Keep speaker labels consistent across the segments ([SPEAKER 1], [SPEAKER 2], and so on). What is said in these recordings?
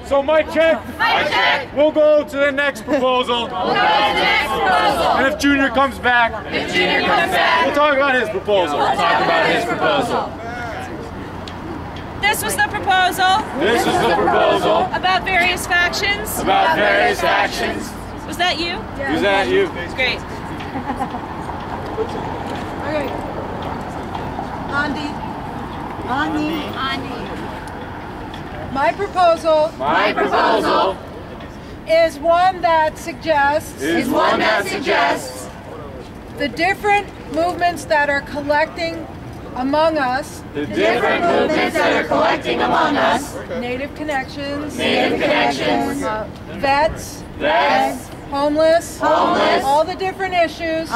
[SPEAKER 1] So mic check. We'll go to the next proposal. And if Junior comes back, we'll talk about his proposal.
[SPEAKER 2] This was the proposal. About various factions. Was that you?
[SPEAKER 1] Was that you?
[SPEAKER 2] Great.
[SPEAKER 3] Okay. Andi. My proposal is one that suggests the different movements that are collecting among us. Native Connections. Vets. Homeless. All the different issues.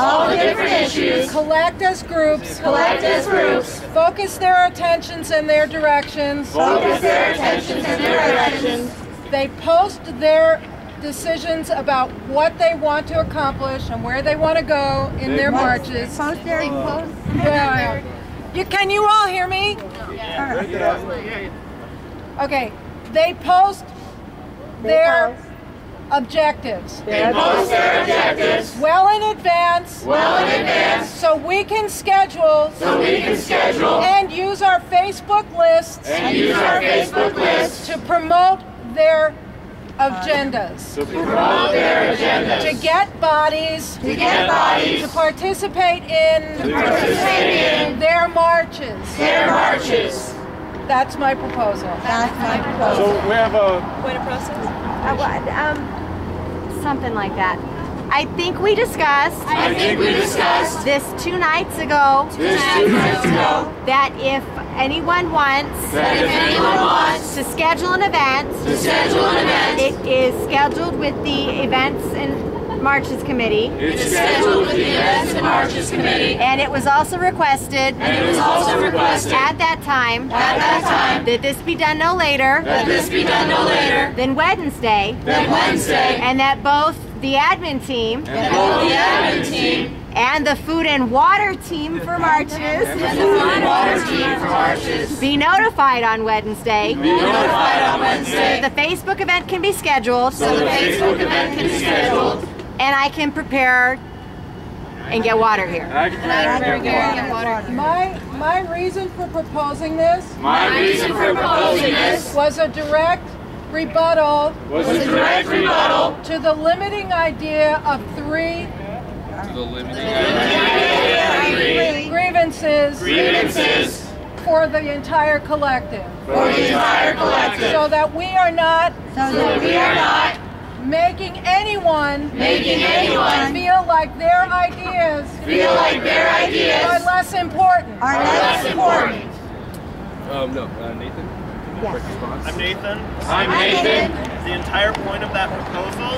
[SPEAKER 3] Collect as groups. Focus their attentions and their directions. They post their decisions about what they want to accomplish and where they want to go in their marches. Can you all hear me? Okay. They post their objectives. Well in advance. So we can schedule. And use our Facebook lists. To promote their agendas. To get bodies. To participate in. Their marches. That's my proposal.
[SPEAKER 1] So we have a
[SPEAKER 2] Point of process?
[SPEAKER 4] Something like that. I think we discussed this 2 nights ago that if anyone wants to schedule an event, it is scheduled with the Events and Marches Committee. And it was also requested at that time that this be done no later than Wednesday. And that both the admin team and the food and water team for marches be notified on Wednesday. The Facebook event can be scheduled. And I can prepare and get water here.
[SPEAKER 3] My reason for proposing this was a direct rebuttal to the limiting idea of 3 grievances for the entire collective. So that we are not making anyone feel like their ideas are less important.
[SPEAKER 1] Nathan?
[SPEAKER 4] Yes.
[SPEAKER 5] I'm Nathan. The entire point of that proposal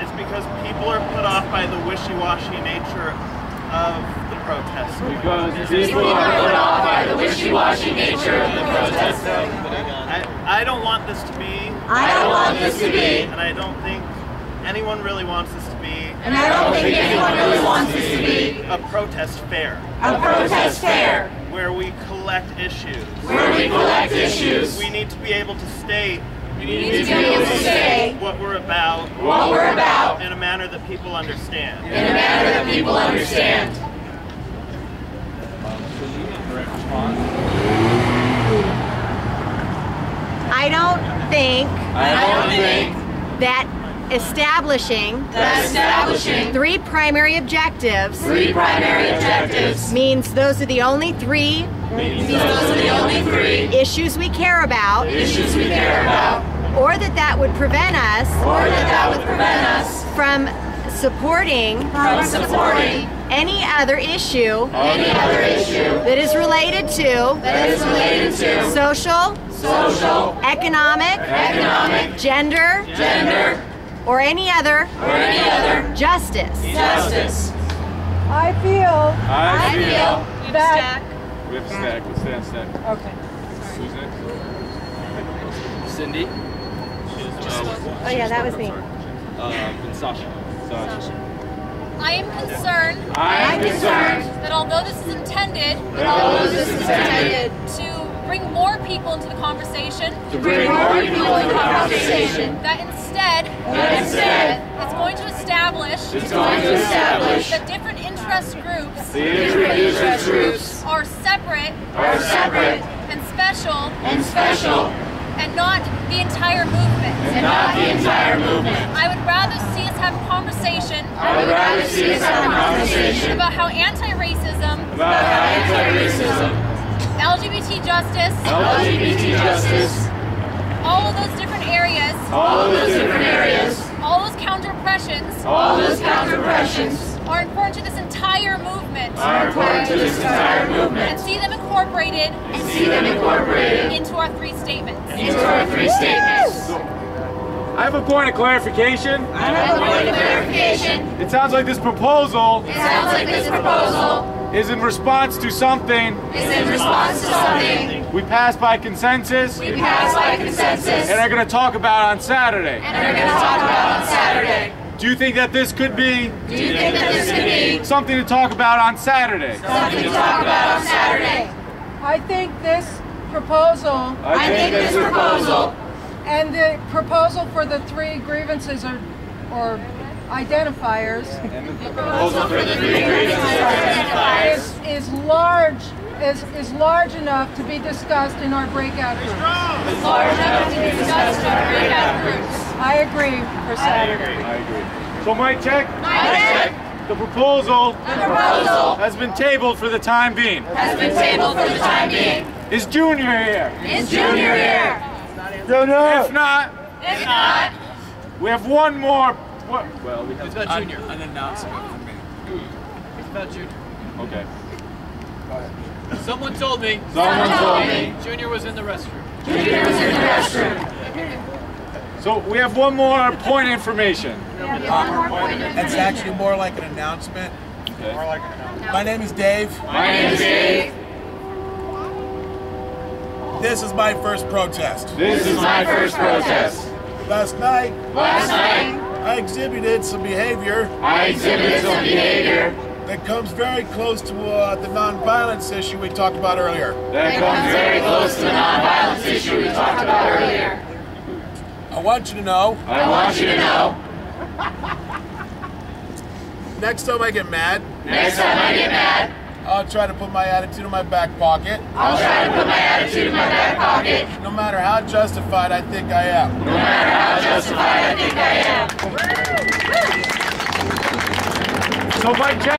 [SPEAKER 5] is because people are put off by the wishy-washy nature of the protest. I don't want this to be. And I don't think anyone really wants this to be. A protest fair. Where we collect issues. We need to be able to state what we're about in a manner that people understand.
[SPEAKER 4] I don't think that establishing 3 primary objectives means those are the only 3 issues we care about, or that would prevent us from supporting any other issue that is related to social, economic, gender, or any other justice.
[SPEAKER 3] I feel that.
[SPEAKER 1] We have a stack. Let's stay on stack.
[SPEAKER 3] Okay.
[SPEAKER 1] Who's next?
[SPEAKER 6] Cindy.
[SPEAKER 4] Oh yeah, that was me.
[SPEAKER 6] And Sasha. I am concerned that although this is intended to bring more people into the conversation, that instead it's going to establish that different interest groups are separate and special and not the entire movement. I would rather see us have a conversation about how anti-racism, LGBT justice, all of those different areas, all those counter-oppressions are important to this entire movement, and see them incorporated into our three statements.
[SPEAKER 1] I have a point of clarification. It sounds like this proposal is in response to something we passed by consensus and are going to talk about on Saturday. Do you think that this could be something to talk about on Saturday?
[SPEAKER 3] I think this proposal and the proposal for the three grievances or identifiers is large enough to be discussed in our breakout groups. I agree for Saturday.
[SPEAKER 1] I agree. So mic check. The proposal has been tabled for the time being. Is Junior here? If not, we have one more. Well, we have.
[SPEAKER 7] It's about Junior. An announcement from me. It's about Junior.
[SPEAKER 1] Okay.
[SPEAKER 7] Someone told me. Junior was in the restroom.
[SPEAKER 1] So we have one more point of information.
[SPEAKER 8] It's actually more like an announcement.
[SPEAKER 1] Okay.
[SPEAKER 8] My name is Dave. This is my first protest. Last night, I exhibited some behavior that comes very close to the nonviolence issue we talked about earlier. I want you to know. Next time I get mad, I'll try to put my attitude in my back pocket. No matter how justified I think I am.
[SPEAKER 1] So mic check.